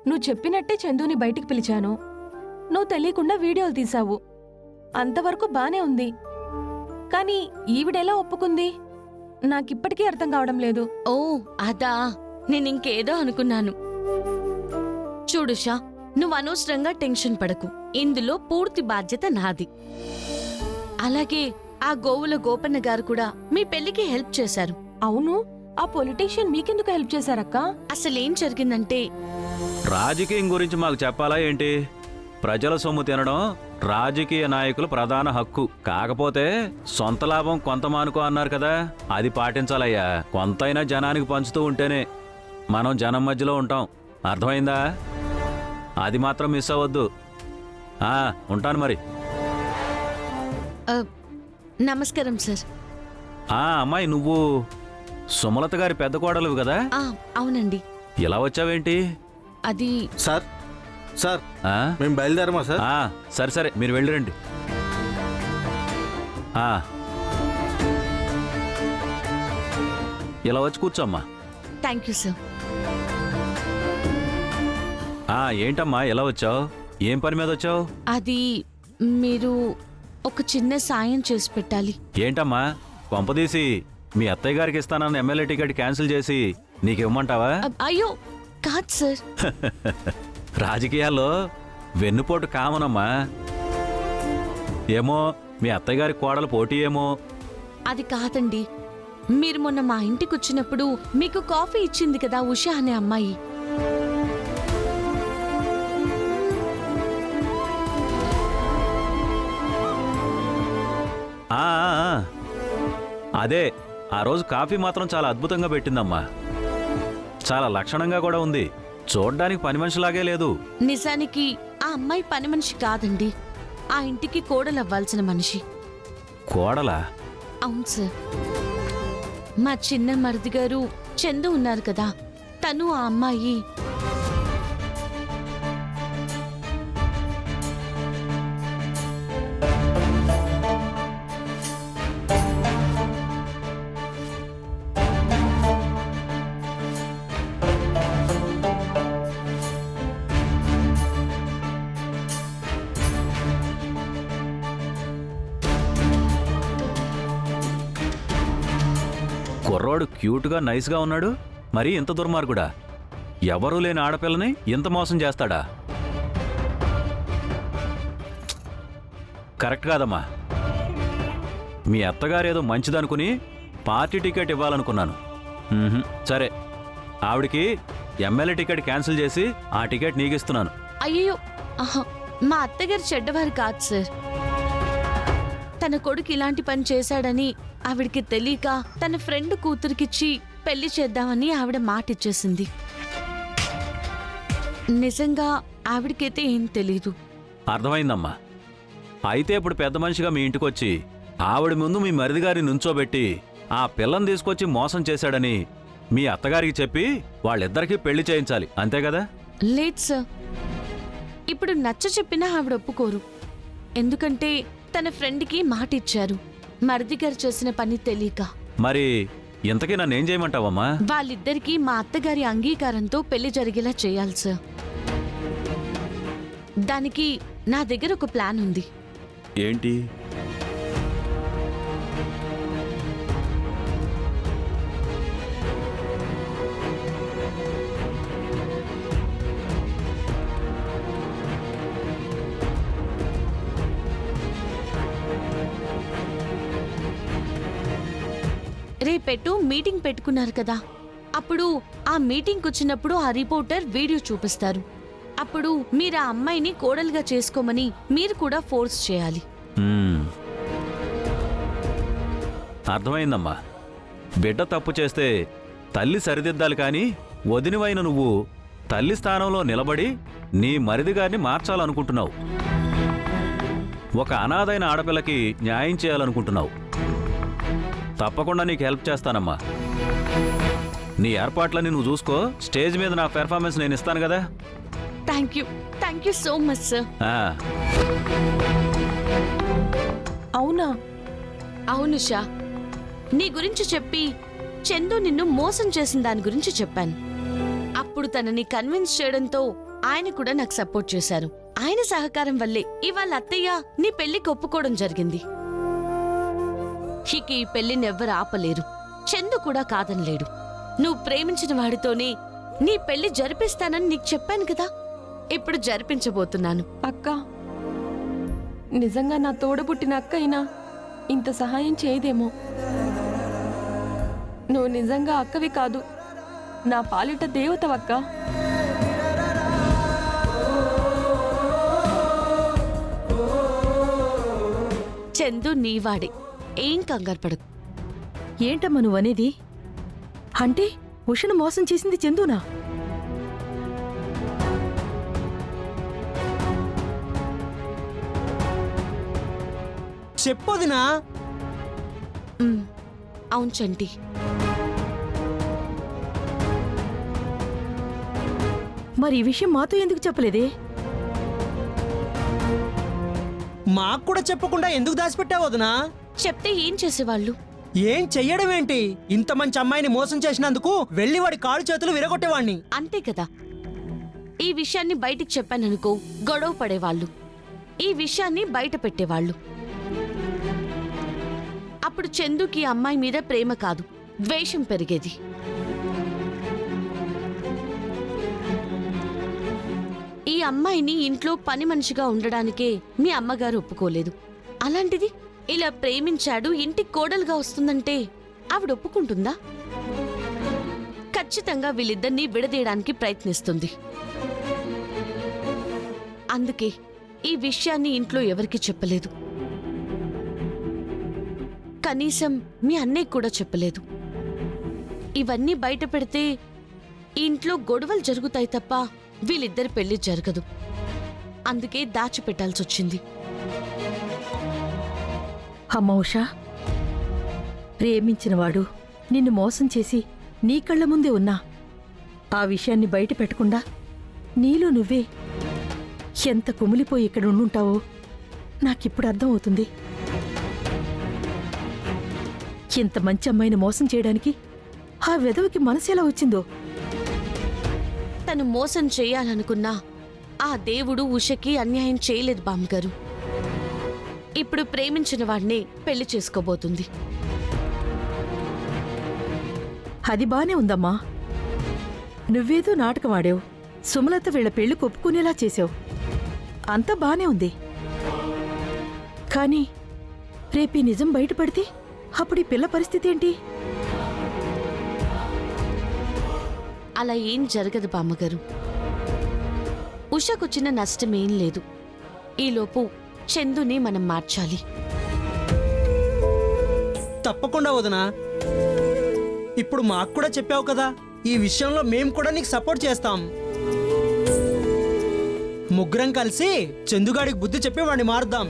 నువ్వు చెప్పినట్టే చందుని బయటికి పిలిచాను. నువ్వు తెలియకుండా వీడియోలు తీసావు. అంతవరకు బానే ఉంది. కానీ ఈవిడెలా ఒప్పుకుంది? నాకిప్పటికీ అర్థం కావడం లేదు. ఓ అదా, నేనింకేదో అనుకున్నాను. చూడుషా, నువ్వు అనవసరంగా టెన్షన్ పడకు. ఇందులో పూర్తి బాధ్యత నాది. అలాగే ఆ గోవుల గోపన్న గారు కూడా మీ పెళ్లికి హెల్ప్ చేశారు. అవును, ఆ పొలిటీషియన్ మీకెందుకు హెల్ప్ చేశారక్కా? అసలేం జరిగిందంటే, రాజకీయం గురించి మాకు చెప్పాలా ఏంటి? ప్రజల సొమ్ము తినడం రాజకీయ నాయకుల ప్రధాన హక్కు. కాకపోతే సొంత లాభం కొంత మానుకో అన్నారు కదా, అది పాటించాలయ్యా. కొంతైనా జనానికి పంచుతూ ఉంటేనే మనం జనం మధ్యలో ఉంటాం. అర్థమైందా? అది మాత్రం మిస్ అవ్వద్దు. ఉంటాను మరి. నమస్కారం సార్. అమ్మాయి, నువ్వు సుమలత గారి పెద్ద కోడలువి కదా? అవునండి. ఇలా వచ్చావేంటి? అది సార్ సార్ మేము బయలుదేరమా సార్? సరే సరే, మీరు వెళ్ళిరండి. ఇలా వచ్చి కూర్చోమ్మా. Thank you sir. ఏంటమ్మా ఎలా వచ్చావు? ఏం పని మీద వచ్చావు? అది మీరు ఒక చిన్న సాయం చేసి పెట్టాలి. ఏంటమ్మా, కొంపదీసి మీ అత్తయ్య గారికి ఇస్తానన్న ఎమ్మెల్యే టికెట్ క్యాన్సిల్ చేసి నీకివ్వమంటావా? అయ్యో కాదు సార్. రాజకీయాల్లో వెన్నుపోటు కామనమ్మా. ఏమో మీ అత్తయ్య గారి కోడలు పోటీ ఏమో. అది కాదండి, మీరు మొన్న మా ఇంటికి వచ్చినప్పుడు మీకు కాఫీ ఇచ్చింది కదా ఉషా అనే అమ్మాయి. అదే, ఆ రోజు కాఫీ మాత్రం చాలా అద్భుతంగా పెట్టిందమ్మా. చాలా లక్షణంగా కూడా ఉంది. చూడ్డానికి పని మనిషిలాగే లేదు. నిజానికి ఆ అమ్మాయి పని మనిషి కాదండి, ఆ ఇంటికి కోడలవ్వాల్సిన మనిషి. కోడలా? అవును సార్. మా చిన్న మరిది గారు చందు ఉన్నారు కదా, తను ఆ అమ్మాయి. కుర్రోడు క్యూట్గా నైస్గా ఉన్నాడు, మరి ఇంత దుర్మార్గుడా? ఎవరూ లేని ఆడపిల్లని ఇంత మోసం చేస్తాడా? కరెక్ట్ కాదమ్మా. మీ అత్తగారేదో మంచిదనుకుని పార్టీ టికెట్ ఇవ్వాలనుకున్నాను. సరే, ఆవిడికి ఎమ్మెల్యే టికెట్ క్యాన్సిల్ చేసి ఆ టికెట్ నీకిస్తున్నాను. అయ్యో, మా అత్తగారు చెడ్డవారు కాదు సార్. తన కొడుకు ఇలాంటి పని చేశాడని ఆవిడికి తెలియక తన ఫ్రెండ్ కూతురికిచ్చి పెళ్లి చేద్దామని ఆవిడ మాటిచ్చేసింది. నిజంగా ఆవిడకైతే ఏం తెలీదు. అర్థమైందమ్మా. అయితే ఇప్పుడు పెద్ద మనిషిగా మీ ఇంటికొచ్చి ఆవిడ ముందు మీ మరిదిగారి నుంచోబెట్టి ఆ పిల్లని తీసుకొచ్చి మోసం చేశాడని మీ అత్తగారికి చెప్పి వాళ్ళిద్దరికీ పెళ్లి చేయించాలి, అంతే కదా? లేదు సార్, ఇప్పుడు నచ్చ చెప్పినా ఆవిడ ఒప్పుకోరు. ఎందుకంటే తన ఫ్రెండ్కి మాటిచ్చారు, మరిది గారు చేసిన పని తెలియక. మరి ఇంతకీ నన్నేం చేయమంటావమ్మా? వాళ్ళిద్దరికీ మా అత్తగారి అంగీకారంతో పెళ్లి జరిగేలా చేయాలి సార్. దానికి నా దగ్గర ఒక ప్లాన్ ఉంది. ఏంటి? రేపెట్టు మీటింగ్ పెట్టుకున్నారు కదా, అప్పుడు ఆ మీటింగ్కి వచ్చినప్పుడు ఆ రిపోర్టర్ వీడియో చూపిస్తారు. అప్పుడు మీరు ఆ అమ్మాయిని కోడలుగా చేసుకోమని మీరు కూడా ఫోర్స్ చేయాలి. అర్థమైందమ్మా. బిడ్డ తప్పు చేస్తే తల్లి సరిదిద్దాలి, కానీ వదినవైన నువ్వు తల్లి స్థానంలో నిలబడి నీ మరిదిగారిని మార్చాలనుకుంటున్నావు. ఒక అనాథైన ఆడపిల్లకి న్యాయం చేయాలనుకుంటున్నావు. తప్పకుండా నీకు హెల్ప్ చేస్తానమ్మా. నీ ఏర్పాట్లని నువ్వు చూసుకో. స్టేజ్ మీద నా పెర్ఫార్మెన్స్ నేను ఇస్తాను కదా. Thank you so much sir. అవునా? అవును షా, నీ గురించి చెప్పి చందు నిన్ను మోసం చేసిన దాని గురించి చెప్పాను. అప్పుడు తనని కన్విన్స్ చేయడంతో ఆయన కూడా నాకు సపోర్ట్ చేశారు. ఆయన సహకారం వల్లే ఇవాళ అత్తయ్య నీ పెళ్లికి ఒప్పుకోవడం జరిగింది. ఇక ఈ పెళ్లిని ఎవ్వరు ఆపలేరు. చందు కూడా కాదనలేడు. నువ్వు ప్రేమించిన వాడితోనే నీ పెళ్లి జరిపిస్తానని నీకు చెప్పాను కదా, ఇప్పుడు జరిపించబోతున్నాను. అక్క, నిజంగా నా తోడబుట్టిన అక్క అయినా ఇంత సహాయం చేయదేమో. నువ్వు నిజంగా అక్కవి కాదు, నా పాలిట దేవతవక్క. చందు నీవాడే, ఏం కంగారు పడకు. ఏంటమ్మా నువ్వనేది? అంటే ఉషను మోసం చేసింది చందునా? చెప్పొదినా? అవును చంటి. మరి ఈ విషయం మాతో ఎందుకు చెప్పలేదే? మాకు కూడా చెప్పకుండా ఎందుకు దాచిపెట్టావోదునా? చెప్తే ఏం చేసేవాళ్ళు? ఏం చెయ్యడం ఏంటి? ఇంత మంచి అమ్మాయిని మోసం చేసినందుకు వెళ్ళి వాడి కాళ్ళు చేతులు విరగొట్టేవాణ్ణి. అంతే కదా. ఈ విషయాన్ని బయటికి చెప్పాననుకో గొడవ పడేవాళ్ళు, ఈ విషయాన్ని బయట పెట్టేవాళ్ళు. అప్పుడు చందుకి ఈ అమ్మాయి మీద ప్రేమ కాదు, ద్వేషం పెరిగేది. ఈ అమ్మాయిని ఇంట్లో పని మనిషిగా ఉండడానికే మీ అమ్మగారు ఒప్పుకోలేదు. అలాంటిది ఇలా ప్రేమించాడు, ఇంటికి కోడలుగా వస్తుందంటే ఆవిడ ఒప్పుకుంటుందా? ఖచ్చితంగా వీళ్ళిద్దరినీ విడదీయడానికి ప్రయత్నిస్తుంది. అందుకే ఈ విషయాన్ని ఇంట్లో ఎవరికీ చెప్పలేదు. కనీసం మీ అన్నయ్య కూడా చెప్పలేదు. ఇవన్నీ బయట పెడితే ఇంట్లో గొడవలు జరుగుతాయి తప్ప వీళ్ళిద్దరి పెళ్లి జరగదు. అందుకే దాచిపెట్టాల్సొచ్చింది. అమ్మ ఉషా, ప్రేమించినవాడు నిన్ను మోసం చేసి నీ కళ్ళ ముందే ఉన్నా ఆ విషయాన్ని బయట పెట్టకుండా నీలో నువ్వే ఎంత కుమిలిపోయి ఇక్కడ ఉండుంటావో నాకిప్పుడు అర్థమవుతుంది. ఇంత మంచి అమ్మాయిని మోసం చేయడానికి ఆ వెధవకి మనసు ఎలా వచ్చిందో. తను మోసం చేయాలనుకున్నా ఆ దేవుడు ఉషకి అన్యాయం చేయలేదు బామ్మగారు. ఇప్పుడు ప్రేమించిన వాడినే పెళ్లి చేసుకోబోతుంది. అది బానే ఉందమ్మా. నువ్వేదో నాటకమాడావు, సుమలత వీళ్ల పెళ్లి ఒప్పుకునేలా చేశావు. అంతా బానే ఉంది. కానీ రేపీ నిజం బయటపడితే అప్పుడు ఈ పిల్ల పరిస్థితి ఏంటి? అలా ఏం జరగదు బామ్మగారు. ఉషకొచ్చిన నష్టమేం లేదు. ఈలోపు చందుని మనం మార్చాలి. తప్పకుండా వదినా. ఇప్పుడు మాకు కూడా చెప్పావు కదా, ఈ విషయంలో మేము కూడా నీకు సపోర్ట్ చేస్తాం. ముగ్గురం కలిసి చందుగాడికి బుద్ధి చెప్పి వాడిని మారుద్దాం.